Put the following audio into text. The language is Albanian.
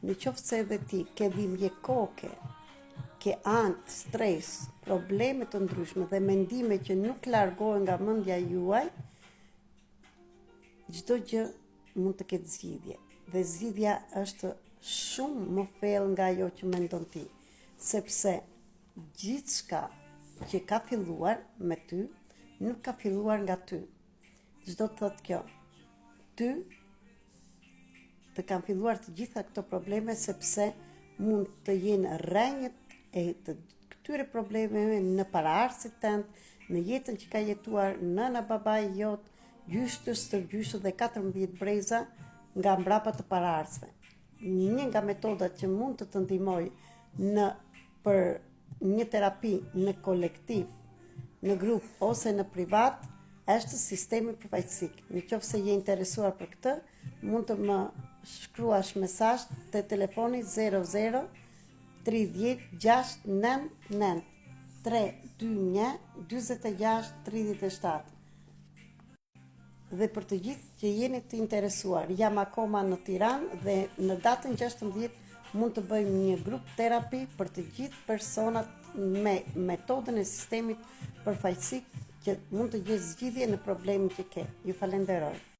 Në qoftë se edhe ti ke dhimbje koke, ke ankth, stres, probleme të ndryshme dhe mendime që nuk largohen nga mendja juaj, çdo gjë mund të ketë zgjidhje. Dhe zgjidhja është shumë më thellë nga ajo që mendon ti, sepse gjithçka që ka filluar me ty, nuk ka filluar nga ty. Çdo të thotë kjo, ty të kanë filluar të gjitha këto probleme sepse mund të jenë rrënjët e të këtyre problemeve në paraardhësit tënd, në jetën që ka jetuar nëna babai jot, gjyshtës, tërgjyshtë dhe 14 breza nga mbrapa të paraardhësve. Një nga metodat që mund të të ndihmojë për një terapi në kolektiv, në grup ose në privat, është sistemi përfaqësik. Në qoftë se je interesuar për këtë, mund të më shkruash mesazh te telefoni 00 30 699 321 46 37. Dhe për të gjithë që jeni të interesuar, jam akoma në Tiranë dhe në datën 16 mund të bëjmë një grup terapi për të gjithë personat me metodën e sistemit përfaqësik që mund të gjejë zgjidhje në problemin që ke. Ju falenderoj.